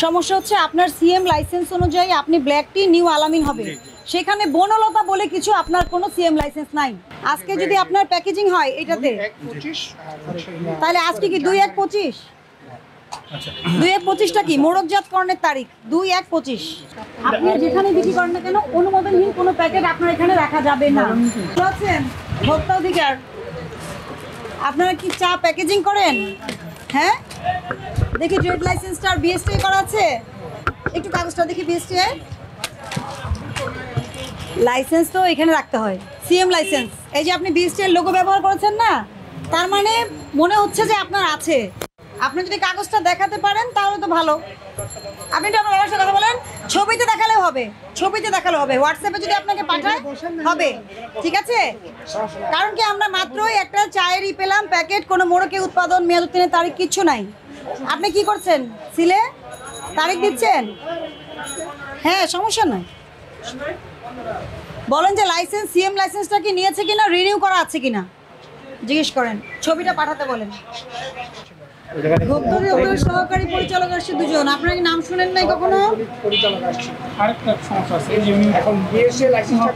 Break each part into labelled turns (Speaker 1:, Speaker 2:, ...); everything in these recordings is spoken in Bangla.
Speaker 1: সমস্যা হচ্ছে আপনার সিএম লাইসেন্স অনুযায়ী আপনি ব্ল্যাক টি নিউ আলামিন হবে, সেখানে বনলতা বলে কিছু আপনার কোনো সিএম লাইসেন্স নাই। আজকে যদি আপনার প্যাকেজিং হয় এটাতে, তাহলে আজকে কি 2/1/25? 2/1/25টা কি মোড়কজাতকরণের তারিখ? 2/1/25। আপনি যেখানে বিক্রি করেন না কেন অনুমোদনহীন কোনো প্যাকেট আপনার এখানে রাখা যাবে না। বুঝছেন? ভোক্তা অধিকার, আপনারা কি চা প্যাকেজিং করেন? হ্যাঁ, দেখি ট্রেড লাইসেন্সটা আর বিএসটি করা আছে, একটু কাগজটা দেখি। বিএসটি লাইসেন্স তো এখানে রাখতে হয়, সিএম লাইসেন্স। এই যে আপনি বিএসটি এর লোগো ব্যবহার করেছেন না, তার মানে মনে হচ্ছে যে আপনার আছে। আপনি যদি কাগজটা দেখাতে পারেন তাহলে তো ভালো। আপনি তো আপনার বাবার সাথে কথা বলেন, ছবিতে দেখালেও হবে, ছবিতে দেখালেও হবে, হোয়াটসঅ্যাপে যদি আপনাকে পাঠায় হবে, ঠিক আছে? কারণ কি আমরা মাত্রই একটা চায়েরই পেলাম প্যাকেট, কোনো মোড়কে উৎপাদন, মেয়াদ উত্তীর্ণের তারিখ কিচ্ছু নাই। আপনি কি করছেন? সিলে তারিখ দিচ্ছেন? হ্যাঁ, সমস্যা নাই। বলেন যে লাইসেন্স, সিএম লাইসেন্সটা কি নিয়েছে কিনা, রিনিউ করা আছে কিনা জিজ্ঞেস করেন, ছবিটা পাঠাতে বলেন। ভোক্তা অধিকার সহকারী পরিচালক আসছে দুজন, আপনার কি নাম শুনেন নাই কখনো?
Speaker 2: আরেকটা সমস্যা আছে, এই যে এখন বিএসএ লাইসেন্সটা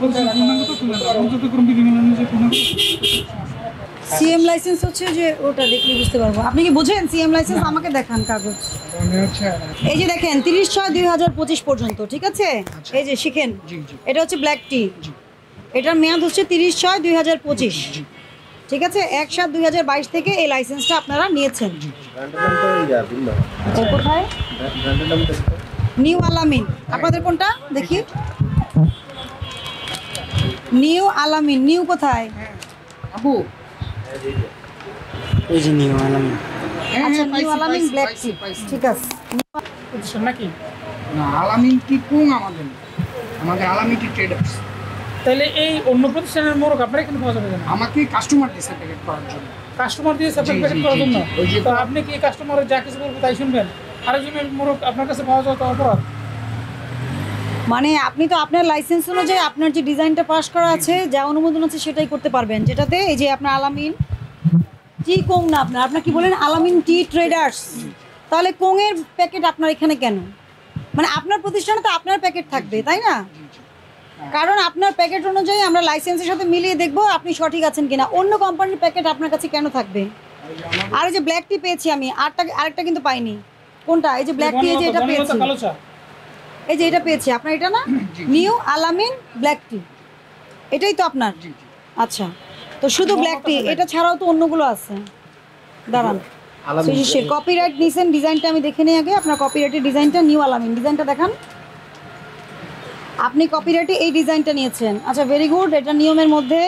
Speaker 1: সিএম লাইসেন্স হচ্ছে যে ওটা দেখলে বুঝতে পারবো। আপনি কি বুঝেন সিএম লাইসেন্স? আমাকে দেখান কাগজ। এই যে দেখেন 30/6/2025 পর্যন্ত, ঠিক আছে? এই যে শিখেন, এটা হচ্ছে ব্ল্যাক টি, এটার মেয়াদ হচ্ছে 30/6/2025, ঠিক আছে? 1/7/2022 থেকে এই লাইসেন্সটা আপনারা নিয়েছেন। কোথায়? নিউ আলামিন। আপনাদের কোনটা দেখি? নিউ আলামিন। নিউ কোথায়?
Speaker 2: আপু
Speaker 3: এই যে নিউ আলামিন।
Speaker 1: আচ্ছা, নিউ আলামিন ব্ল্যাক টি, ঠিক আছে।
Speaker 2: বুঝছেন নাকি? না, আলামিন টি কোং আমাদের আলামিন টি ট্রেডার্স। তাহলে এই অন্য প্রতিষ্ঠানের মোড়ক আপনারা এখানে পাওয়া যাবে না? আমাকে কাস্টমার দিয়েছে প্যাকেট করার জন্য। কাস্টমার দিয়েছে আপনার প্যাকেট করার জন্য? তো আপনি কি কাস্টমারের যা কিছু বলবো তাই শুনবেন? আরেকজনের মোড়ক আপনার কাছে পাওয়া যাওয়া তো অপরাধ।
Speaker 1: মানে আপনি তো আপনার লাইসেন্স অনুযায়ী আপনার যে ডিজাইনটা পাস করা আছে, যা অনুমোদন আছে সেটাই করতে পারবেন, যেটাতে এই যে আপনার আলামিন টি কোং না, আপনার কি বলেন আলামিন টি ট্রেডার্স। তাহলে কোংয়ের প্যাকেট আপনার এখানে কেন? মানে আপনার প্রতিষ্ঠানে তো আপনার প্যাকেট থাকবে, তাই না? কারণ আপনার প্যাকেট অনুযায়ী আমরা লাইসেন্সের সাথে মিলিয়ে দেখবো আপনি সঠিক আছেন কিনা। অন্য কোম্পানির প্যাকেট আপনার কাছে কেন থাকবে? আর এই যে ব্ল্যাক টি পেয়েছি আমি, আরেকটা কিন্তু পাইনি। কোনটা? এই যে ব্ল্যাক টি, এই যে এটা পেয়েছি, এই যে এটা পেয়েছি। আপনার এটা না, নিউ আলামিন ব্ল্যাক টি, এটাই তো আপনার? আচ্ছা, তো শুধু ব্ল্যাক টি, এটা ছাড়াও তো অন্যগুলো আছে। দাঁড়ান, কপিরাইট নিয়েছেন, ডিজাইনটা আমি দেখে নিই আগে। আপনার কপিরাইটের ডিজাইনটা নিউ আলামিন, ডিজাইনটা দেখান। আপনি কপিরাইটে এই ডিজাইনটা নিয়েছেন, আচ্ছা ভেরি গুড। এটা নিয়মের মধ্যে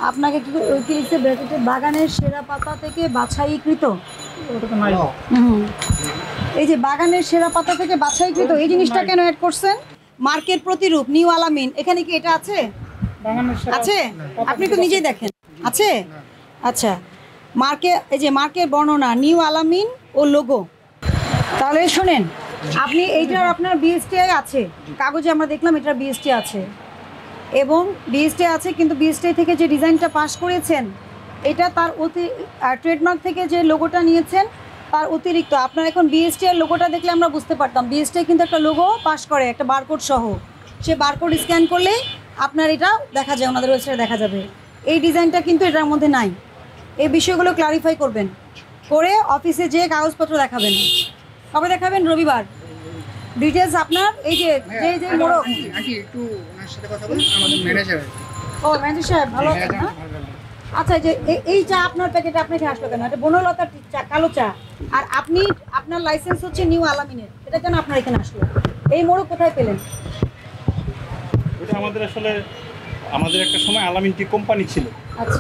Speaker 1: আপনাকে কি লিখছে ব্র্যাকেটে? বাগানের সেরা পাতা থেকে বাছাইকৃত। এই যে বাগানের সেরা পাতা থেকে বাছাইকৃত, এই জিনিসটা কেন অ্যাড করছেন? মার্কের প্রতিরূপ নিউ আলামিন, এখানে কি এটা আছে? আছে? আপনি তো নিজেই দেখেন আছে। আচ্ছা, মার্কে, এই যে মার্কের বর্ণনা নিউ আলামিন ও লোগো। তাহলে শোনেন, আপনি এইটার আপনার বিএসটিআই আছে, কাগজে আমরা দেখলাম এটার বিএসটি আছে এবং বিএসটি আছে, কিন্তু বিএসটি থেকে যে ডিজাইনটা পাস করেছেন এটা তার ট্রেডমার্ক থেকে যে লোগোটা নিয়েছেন তার অতিরিক্ত। আপনার এখন বিএসটিআই লোগোটা দেখলে আমরা বুঝতে পারতাম বিএসটিআই কিন্তু একটা লোগো পাস করে, একটা বারকোড সহ। সে বারকোড স্ক্যান করলেই আপনার এটা দেখা যায়, ওনাদের ওয়েবসাইটে দেখা যাবে। এই ডিজাইনটা কিন্তু এটার মধ্যে নাই। এই বিষয়গুলো ক্লারিফাই করবেন, করে অফিসে যেয়ে কাগজপত্র দেখাবেন। কবে দেখাবেন? রবিবার। ডিটেলস আপনার এই যে যে মোড়ক।
Speaker 2: একটু ওনার সাথে কথা বলুন, আমাদের ম্যানেজার।
Speaker 1: ও ম্যানেজার সাহেব ভালো আছেন না? আচ্ছা, যে এই চা আপনার প্যাকেটে আপনাকে আসলো কেন? এটা বনলতার চা, কালো চা, আর আপনি আপনার লাইসেন্স হচ্ছে নিউ আলামিনের, এটা কেন আপনার এখানে আসলো? এই মোড়ক কোথায় পেলেন?
Speaker 4: এটা আমাদের আসলে আমাদের একটা সময় আলামিন টি কোম্পানি ছিল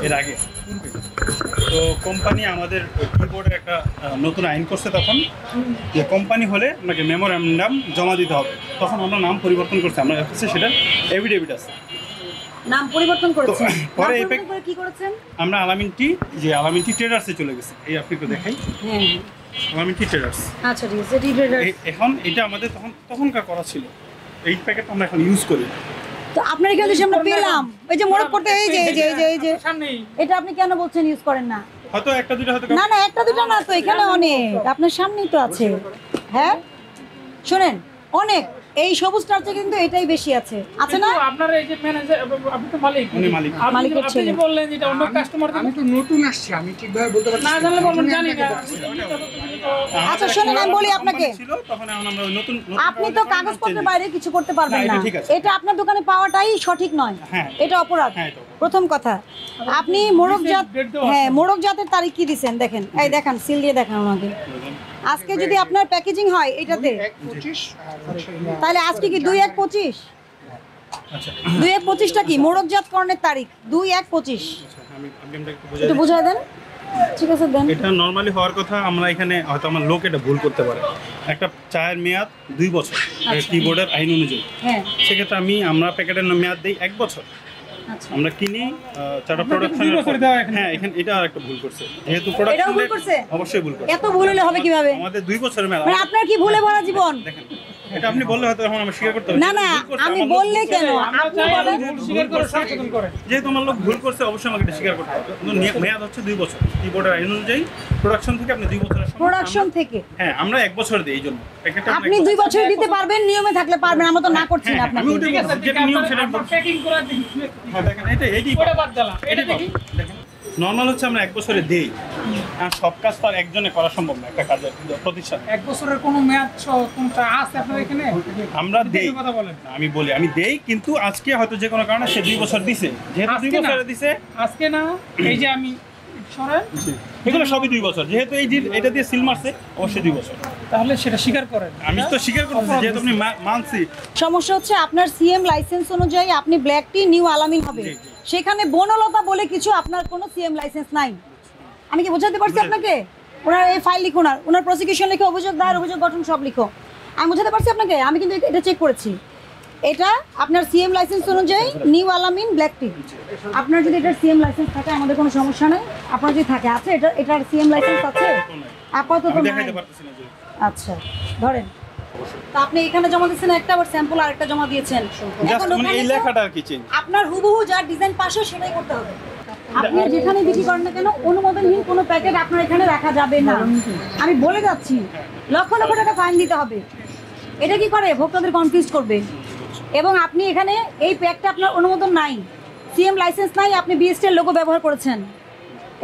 Speaker 4: এর আগে। তো কোম্পানি আমাদের কিবোর্ডে একটা নতুন আইন করছে তখন, যে কোম্পানি হলে আপনাকে মেমোরেন্ডাম জমা দিতে হবে। তখন আমরা নাম পরিবর্তন করছি, আমরা কাছে সেটা এভিডেভিট আছে।
Speaker 1: নাম পরিবর্তন করেছেন?
Speaker 4: পরে
Speaker 1: কি করেছেন?
Speaker 4: আমরা আলামিন টি ট্রেডার্সে চলে গেছি। এই আপনাকে দেখাই,
Speaker 1: হ্যাঁ
Speaker 4: আলামিন টি ট্রেডার্স।
Speaker 1: আচ্ছা ঠিক আছে, টি ট্রেডার্স।
Speaker 4: এখন এটা আমাদের তখনকার করা ছিল, এই প্যাকেট আমরা এখন ইউজ করি।
Speaker 1: তো আপনার এখানে আমরা পেলাম এই যে মোড়ক করতে, এই যে এটা আপনি কেন বলছেন ইউজ করেন না?
Speaker 4: হয়তো একটা দুটো, হয়তো
Speaker 1: না, একটা দুটো না তো, এখানে অনেক আপনার সামনেই তো আছে। হ্যাঁ, শোনেন অনেক এই সবুজটার চেয়ে কিন্তু এটাই বেশি আছে আছে না?
Speaker 2: কিন্তু আপনার এই যে ম্যানেজার, আপনি তো মালিক,
Speaker 4: উনি মালিক।
Speaker 1: মালিকের
Speaker 2: আপনি
Speaker 1: ছেলে।
Speaker 2: যে বললেন যেটা অন্য কাস্টমার
Speaker 3: আমি তো নতুন আসছি, আমি ঠিকভাবে বলতে পারছি
Speaker 2: না
Speaker 3: না।
Speaker 2: জানলে বলবেন জানি না।
Speaker 1: আচ্ছা শোনেন আমি বলি আপনাকে,
Speaker 4: ছিল তখন আমরা নতুন
Speaker 1: আপনি তো কাগজপত্রের বাইরে কিছু করতে পারবেন
Speaker 4: না,
Speaker 1: না,
Speaker 4: এটা ঠিক আছে।
Speaker 1: এটা আপনার দোকানে পাওয়াটাই সঠিক নয়,
Speaker 4: হ্যাঁ।
Speaker 1: এটা অপরাধ।
Speaker 4: হ্যাঁ, এটা অপরাধ।
Speaker 1: প্রথম কথা আপনি মোড়কজাত,
Speaker 2: ডেট দেওয়া
Speaker 1: হ্যাঁ মোড়কজাতের তারিখ কি দিবেন দেখেন, এই দেখান সিল দিয়ে দেখান ওনাকে। আজকে যদি আপনার প্যাকেজিং হয় এটাতে,
Speaker 3: 1/25 আর হচ্ছে
Speaker 1: তাহলে আজকে কি 2/1/25?
Speaker 4: আচ্ছা
Speaker 1: 2/1/25টা কি মোড়কজাতকরণের তারিখ? 2/1/25
Speaker 4: আমি আপনাকে একটু
Speaker 1: একটু
Speaker 4: বুঝাই
Speaker 1: বুঝাই দেন। ঠিক আছে দেন।
Speaker 4: এটা নরমালি হওয়ার কথা, আমরা এখানে হয়তো আমার লোক এটা ভুল করতে পারে। একটা চায়ের মেয়াদ 2 বছর কিবোর্ডের আইন অনুযায়ী,
Speaker 1: হ্যাঁ
Speaker 4: সেক্ষেত্রে আমরা প্যাকেটের মেয়াদ দিই 1 বছর।
Speaker 1: আচ্ছা
Speaker 4: আমরা কিনি চাটা
Speaker 2: আপনাকে
Speaker 4: প্রোডাকশন
Speaker 2: 2 বছর দেওয়া এখানে।
Speaker 4: হ্যাঁ এখানে এটা একটা ভুল করছে, যেহেতু
Speaker 1: এটাও ভুল
Speaker 4: প্রোডাকশন
Speaker 1: করছে?
Speaker 4: অবশ্যই ভুল করছে।
Speaker 1: এত ভুল হলে হবে কিভাবে?
Speaker 4: আমাদের 2 বছরের মেয়াদ।
Speaker 1: মানে আপনার কি ভুলে ভরা জীবন?
Speaker 4: দেখেন এটা আপনি বললে হয়তো এখন আমরা স্বীকার করতে হবে।
Speaker 1: না না
Speaker 4: ভুল করছে,
Speaker 1: আমি
Speaker 4: আমার লোক
Speaker 1: বললে
Speaker 4: ভুল
Speaker 1: কেন?
Speaker 4: করছে।
Speaker 2: আমরা
Speaker 1: আপনি
Speaker 2: চাই
Speaker 1: বলেন।
Speaker 2: ভুল স্বীকার করে সংশোধন করে।
Speaker 4: যেহেতু আমার লোক ভুল করছে অবশ্যই আমাকে এটা স্বীকার করতে হবে। কিন্তু মেয়াদ হচ্ছে 2 বছর কিবোর্ডের আইন অনুযায়ী। প্রোডাকশন থেকে আপনি 2 বছরের সময়
Speaker 1: প্রোডাকশন থেকে
Speaker 4: হ্যাঁ আমরা 1 বছর দিই, এই জন্য প্যাকেটটা
Speaker 1: আপনি 2 বছর দিতে পারবেন, নিয়মে থাকলে পারবেন, আমরা তো না করছি না
Speaker 4: হ্যাঁ,
Speaker 1: আপনাকে।
Speaker 4: আমি ওটাই
Speaker 2: ঠিক আছে,
Speaker 4: বলছি, যেটা নিয়ম সেটা বলছি।
Speaker 2: প্যাকিং করে দিন।
Speaker 4: হ্যাঁ দেখেন এটাই
Speaker 2: ওটা বাদ দিলাম। এটা
Speaker 4: এটাই
Speaker 2: দেখি।
Speaker 4: দেখেন নর্মাল হচ্ছে আমরা 1 বছরে দেই, আর সব কাজ তো আর একজনে করা সম্ভব না একটা কাজের প্রতিষ্ঠানে।
Speaker 2: 1 বছরের কোনো মেয়াদ কোনটা আছে আপনার এখানে?
Speaker 4: আমরা দেই,
Speaker 2: কথা বলেন।
Speaker 4: আমি দেই, কিন্তু আজকে হয়তো যে কোনো কারণে সে 2 বছর দিছে, যেহেতু 2
Speaker 2: আজকে না।
Speaker 4: বছরে দিছে
Speaker 2: আজকে না, এই যে আমি সরেন,
Speaker 4: এগুলো সবই 2 বছর। যেহেতু এটা দিয়ে সিল মারছে অবশ্যই 2 বছর।
Speaker 2: তাহলে সেটা স্বীকার করেন।
Speaker 4: আমি তো স্বীকার করতেছি, যেহেতু আপনি মানছি।
Speaker 1: সমস্যা হচ্ছে আপনার সিএম লাইসেন্স অনুযায়ী আপনি ব্ল্যাক টি নিউ আলামিন হবে,
Speaker 4: জি, জি।
Speaker 1: সেখানে বনলতা বলে কিছু আপনার কোনো সিএম লাইসেন্স নাই। আমি কি বোঝাতে পারছি আপনাকে? ওনার এই ফাইল লিখুন, ওনার প্রসিকিউশন লিখে অভিযোগ দায়ের, অভিযোগ গঠন সব লিখো। আমি বোঝাতে পারছি আপনাকে? আমি কিন্তু এটা চেক করেছি, এটা আপনার সিএম লাইসেন্স অনুযায়ী নিউ আলামিন ব্ল্যাক টি। আপনার যদি এটার সিএম লাইসেন্স থাকে আমাদের কোনো সমস্যা নেই, আপনার যদি থাকে আছে এটার সিএম লাইসেন্স আছে আপাতত
Speaker 4: আমি
Speaker 1: নাই।
Speaker 4: দেখাইতে পারতেছি না যে
Speaker 1: আচ্ছা ধরেন, তা আপনি এখানে জমা দিয়েছেন একটা, আবার স্যাম্পল আরেকটা জমা দিয়েছেন।
Speaker 4: জাস্ট
Speaker 1: এখন
Speaker 4: মানে
Speaker 1: ওখানে
Speaker 4: এই
Speaker 1: তো
Speaker 4: লেখাটা আর কি চেঞ্জ।
Speaker 1: আপনার হুবহু যার ডিজাইন পাশে সেটাই করতে হবে। আপনি যেখানে বিক্রি করেন না কেন অনুমোদনহীন কোনো প্যাকেট আপনার এখানে রাখা যাবে না। আমি বলে যাচ্ছি, লক্ষ লক্ষ টাকা ফাইন দিতে হবে। এটা কি করে? ভোক্তাদের কনফিউজ করবে। এবং আপনি এখানে এই প্যাকটা আপনার অনুমোদন নাই, সিএম লাইসেন্স নাই, আপনি বিএসটি এর লোগো ব্যবহার করেছেন,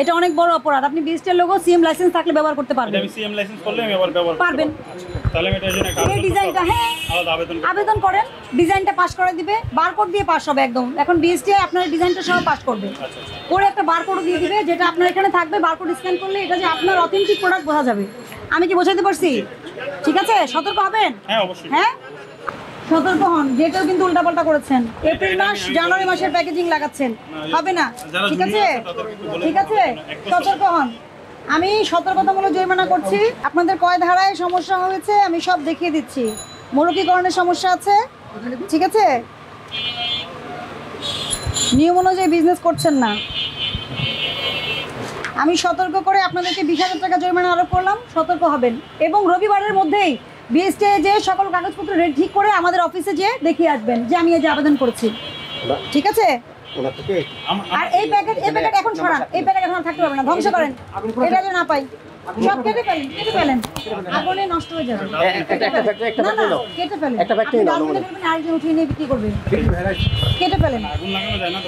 Speaker 1: এটা অনেক বড় অপরাধ। আপনি বিএসটি এর লোগো সিএম লাইসেন্স থাকলে ব্যবহার করতে
Speaker 4: এটা
Speaker 1: পারবেন।
Speaker 4: আমি সিএম লাইসেন্স করলে আমি আবার ব্যবহার করতে
Speaker 1: পারবেন।
Speaker 4: পারবো। আচ্ছা, তাহলে আমি এটার জন্য একটা
Speaker 1: এই
Speaker 4: আবেদন করতে
Speaker 1: ডিজাইনটা,
Speaker 4: হবে।
Speaker 1: হ্যাঁ
Speaker 4: আলাদা আবেদন করতে হবে।
Speaker 1: আবেদন করেন, ডিজাইনটা পাস করে দিবে, বারকোড দিয়ে পাস হবে একদম। এখন বিএসটি আপনার ডিজাইনটা সহ পাস করবে,
Speaker 4: আচ্ছা আচ্ছা
Speaker 1: করে একটা বারকোড দিয়ে দিবে, যেটা আপনার এখানে থাকবে। বারকোড স্ক্যান করলে এটা যে আপনার অথেন্টিক প্রোডাক্ট বোঝা যাবে। আমি কি বোঝাতে পারছি? ঠিক আছে, সতর্ক হবেন।
Speaker 4: হ্যাঁ অবশ্যই।
Speaker 1: হ্যাঁ সতর্ক হন, যেটাও কিন্তু উল্টাপাল্টা করেছেন। এপ্রিল মাস জানুয়ারি মাসের প্যাকেজিং লাগাচ্ছেন, হবে না।
Speaker 4: যারা
Speaker 1: ঠিক আছে,
Speaker 4: junior আছে তাদেরকে একটু বলে
Speaker 1: ঠিক আছে,
Speaker 4: দিতে হবে না, এক বছর।
Speaker 1: সতর্ক হন। আমি সতর্কতামূলক জরিমানা করছি। আপনাদের কয় ধারায় সমস্যা হয়েছে আমি সব দেখিয়ে দিচ্ছি। মোড়কীকরণের সমস্যা আছে, ঠিক আছে, নিয়ম অনুযায়ী বিজনেস করছেন না। আমি সতর্ক করে আপনাদেরকে 20,000 টাকা জরিমানা আরোপ করলাম, সতর্ক হবেন। এবং রবিবারের মধ্যেই বিএসটি যে সকল কাগজপত্র রেডি ঠিক করে আমাদের অফিসে যেয়ে দেখিয়ে আসবেন যে আমি এই যে আবেদন করেছি, ঠিক আছে। আর এই প্যাকেট এখন সরান, এই প্যাকেট এখন আর থাকতে পারবে না, ধ্বংস করেন, এটা যেন না পাই। সব কেটে ফেলেন, আগুনে নষ্ট হয়ে যাবে। না, না, কেটে ফেলেন। আপনি ডাস্টবিনে ফেলবেন, আরেকজন উঠিয়ে নিয়ে বিক্রি করবে। কেটে ফেলেন।
Speaker 4: আগুন লাগানো যায় না তো।